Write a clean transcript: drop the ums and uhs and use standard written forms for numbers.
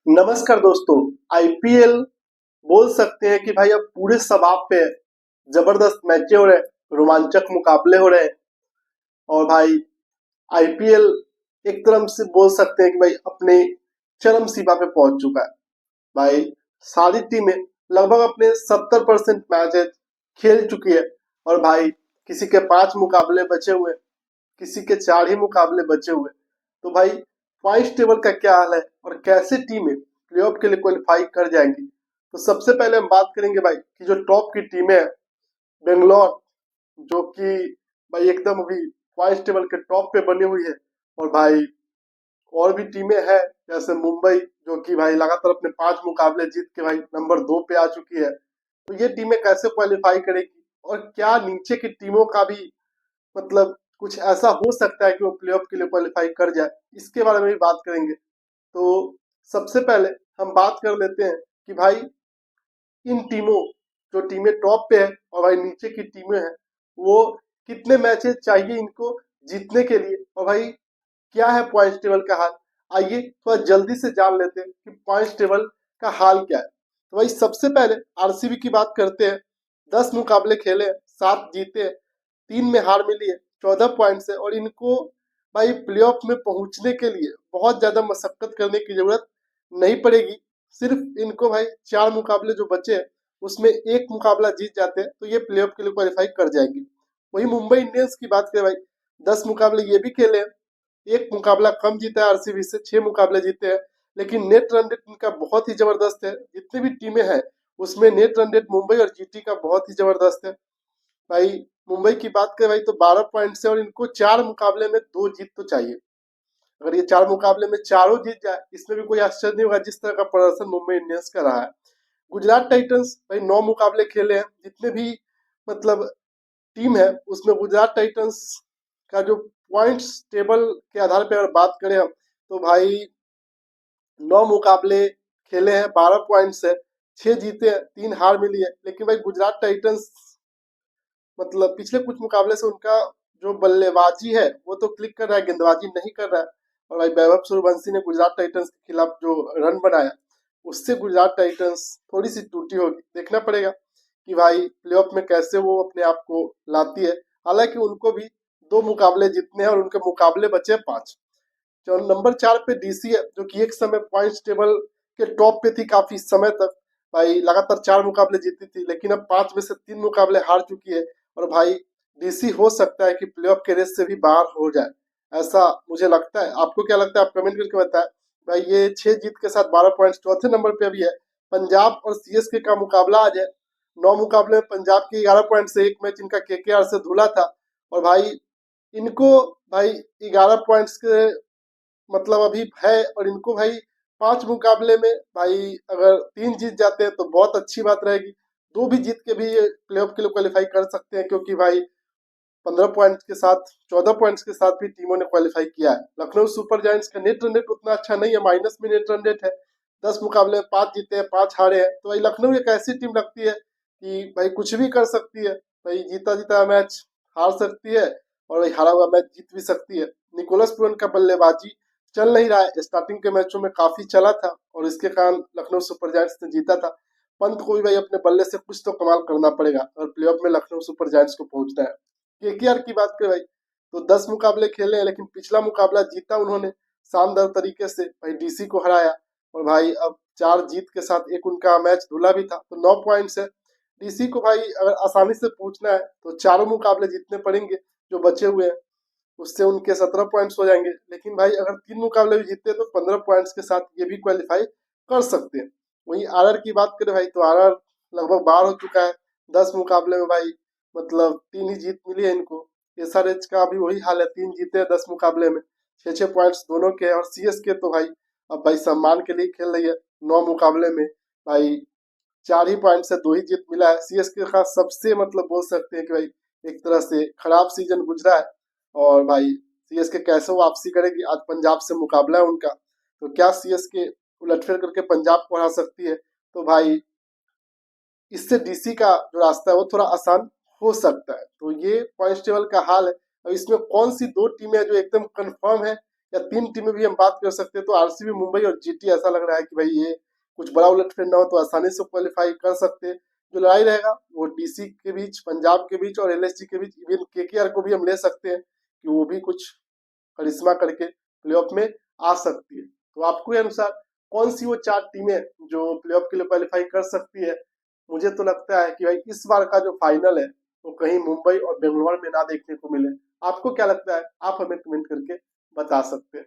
नमस्कार दोस्तों। आईपीएल बोल सकते हैं कि भाई अब पूरे शबाब पे है। जबरदस्त मैचें हो रहे हैं, रोमांचक मुकाबले हो रहे हैं। और भाई आईपीएल एक तरह से बोल सकते हैं कि भाई अपने चरम सीमा पे पहुंच चुका है। भाई सारी टीमें लगभग अपने 70% मैचेस खेल चुकी है। और भाई किसी के 5 मुकाबले बचे हुए, किसी के 4 ही मुकाबले बचे हुए। तो भाई पॉइंट टेबल का क्या हाल है और कैसे टीमें प्लेऑफ के लिए क्वालिफाई कर जाएंगी। तो सबसे पहले हम बात करेंगे भाई कि जो टॉप की टीमें हैं, बेंगलोर जो कि भाई एकदम अभी पॉइंट टेबल के टॉप पे बनी हुई है। और भाई और भी टीमें हैं जैसे मुंबई जो कि भाई लगातार अपने 5 मुकाबले जीत के भाई नंबर 2 पे आ चुकी है। तो ये टीमें कैसे क्वालिफाई करेगी और क्या नीचे की टीमों का भी मतलब कुछ ऐसा हो सकता है कि वो प्लेऑफ के लिए क्वालिफाई कर जाए, इसके बारे में भी बात करेंगे। तो सबसे पहले हम बात कर लेते हैं कि भाई इन टीमों जो टीमें टॉप पे है और भाई नीचे की टीमें हैं वो कितने मैचेस चाहिए इनको जीतने के लिए, और भाई क्या है पॉइंट टेबल का हाल। आइए थोड़ा जल्दी से जान लेते हैं कि पॉइंट टेबल का हाल क्या है। तो भाई सबसे पहले आरसीबी की बात करते हैं। 10 मुकाबले खेले, 7 जीते, 3 में हार मिली है, 14 पॉइंट से। और इनको भाई प्लेऑफ में पहुंचने के लिए बहुत ज्यादा मशक्कत करने की जरूरत नहीं पड़ेगी। सिर्फ इनको भाई 4 मुकाबले जो बचे हैं उसमें एक मुकाबला जीत जाते हैं तो ये प्लेऑफ के लिए क्वालिफाई कर जाएंगे। वही मुंबई इंडियंस की बात करें भाई, 10 मुकाबले ये भी खेले हैं, एक मुकाबला कम जीता है आरसीबी से, 6 मुकाबले जीते हैं। लेकिन नेट रन रेट इनका बहुत ही जबरदस्त है। जितनी भी टीमें हैं उसमें नेट रन रेट मुंबई और जीटी का बहुत ही जबरदस्त है। भाई मुंबई की बात करें भाई तो 12 पॉइंट से, और इनको 4 मुकाबले में 2 जीत तो चाहिए। अगर ये 4 मुकाबले में चारों जीत जाए इसमें भी कोई आश्चर्य नहीं होगा जिस तरह का प्रदर्शन मुंबई इंडियंस का रहा है। गुजरात टाइटंस भाई 9 मुकाबले खेले हैं। जितने भी मतलब टीम है उसमें गुजरात टाइटंस का जो पॉइंट्स टेबल के आधार पर अगर बात करें हम तो भाई 9 मुकाबले खेले हैं, 12 पॉइंट्स है, 6 जीते हैं, 3 हार मिली है। लेकिन भाई गुजरात टाइटंस मतलब पिछले कुछ मुकाबले से उनका जो बल्लेबाजी है वो तो क्लिक कर रहा है, गेंदबाजी नहीं कर रहा है। और भाई वैभव सूर्यवंशी ने गुजरात टाइटंस के खिलाफ जो रन बनाया उससे गुजरात टाइटंस थोड़ी सी टूटी होगी। देखना पड़ेगा कि भाई प्लेऑफ में कैसे वो अपने आप को लाती है। हालांकि उनको भी 2 मुकाबले जीतने हैं और उनके मुकाबले बचे 5। जो नंबर 4 पे डीसी है जो कि एक समय पॉइंट्स टेबल के टॉप पे थी काफी समय तक। भाई लगातार 4 मुकाबले जीती थी लेकिन अब 5 में से 3 मुकाबले हार चुकी है। और भाई डीसी हो सकता है कि प्लेऑफ के रेस से भी बाहर हो जाए, ऐसा मुझे लगता है। आपको क्या लगता है आप कमेंट करके बताएं। भाई ये 6 जीत के साथ 12 पॉइंट्स चौथे नंबर पे अभी है। पंजाब और सीएसके का मुकाबला आज है। 9 मुकाबले में पंजाब की 11 पॉइंट से, एक मैच इनका केकेआर से धुला था। और भाई इनको भाई 11 पॉइंट्स के मतलब अभी है। और इनको भाई 5 मुकाबले में भाई अगर 3 जीत जाते हैं तो बहुत अच्छी बात रहेगी। 2 भी जीत के भी ये प्लेऑफ के लिए क्वालिफाई कर सकते हैं क्योंकि भाई 15 पॉइंट्स के साथ, 14 पॉइंट्स के साथ भी टीमों ने क्वालिफाई किया है। लखनऊ सुपर जायंट्स का नेट रन रेट उतना अच्छा नहीं है, माइनस में नेट रन रेट है। 10 मुकाबले में 5 जीते हैं, 5 हारे हैं। तो भाई लखनऊ एक ऐसी टीम लगती है कि भाई कुछ भी कर सकती है। भाई जीता जीता मैच हार सकती है और भाई हारा हुआ मैच जीत भी सकती है। निकोलस पुरन का बल्लेबाजी चल नहीं रहा है, स्टार्टिंग के मैचों में काफी चला था और इसके कारण लखनऊ सुपर जायंट्स ने जीता था। पंत को भी भाई अपने बल्ले से कुछ तो कमाल करना पड़ेगा और प्लेऑफ में लखनऊ सुपर जायंट्स को पहुंचना है। केकेआर की बात करें भाई तो 10 मुकाबले खेले हैं लेकिन पिछला मुकाबला जीता उन्होंने शानदार तरीके से, भाई डीसी को हराया। और भाई अब 4 जीत के साथ एक उनका मैच धुला भी था तो 9 पॉइंट्स है। डीसी को भाई अगर आसानी से पहुंचना है तो चारों मुकाबले जीतने पड़ेंगे जो बचे हुए हैं, उससे उनके 17 पॉइंट्स हो जाएंगे। लेकिन भाई अगर 3 मुकाबले भी जीतते तो 15 पॉइंट्स के साथ ये भी क्वालिफाई कर सकते हैं। वहीं आरआर की बात करें भाई तो आरआर लगभग बाहर हो चुका है। 10 मुकाबले में भाई मतलब 3 ही जीत मिली है इनको। एसआरएच का भी वही हाल है, 3 जीते हैं 10 मुकाबले में, 6-6 पॉइंट्स दोनों के। और सीएसके तो भाई अब भाई सम्मान के लिए खेल रही है। 9 मुकाबले में भाई 4 ही पॉइंट से 2 ही जीत मिला है। सीएसके का सबसे मतलब बोल सकते हैं कि भाई एक तरह से खराब सीजन गुजरा है। और भाई सीएसके कैसे वापसी करेगी, आज पंजाब से मुकाबला है उनका। तो क्या सीएसके उलटफेर करके पंजाब को हरा सकती है। तो भाई इससे डीसी का जो रास्ता है वो थोड़ा आसान हो सकता है। तो ये पॉइंट टेबल का हाल है। अब इसमें कौन सी 2 टीमें हैं जो एकदम कंफर्म है या 3 टीमें भी हम बात कर सकते हैं तो आरसीबी, मुंबई और जीटी ऐसा लग रहा है कि भाई ये कुछ बड़ा उलटफेर ना हो तो आसानी से क्वालिफाई कर सकते हैं। जो लड़ाई रहेगा वो डीसी के बीच, पंजाब के बीच और एलएसजी के बीच, इवन केकेआर को भी हम ले सकते हैं कि वो भी कुछ करिश्मा करके प्लेऑफ में आ सकती है। तो आपके अनुसार कौन सी वो 4 टीमें जो प्लेऑफ के लिए क्वालिफाई कर सकती है? मुझे तो लगता है कि भाई इस बार का जो फाइनल है वो कहीं मुंबई और बेंगलोर में ना देखने को मिले। आपको क्या लगता है? आप हमें कमेंट करके बता सकते हैं।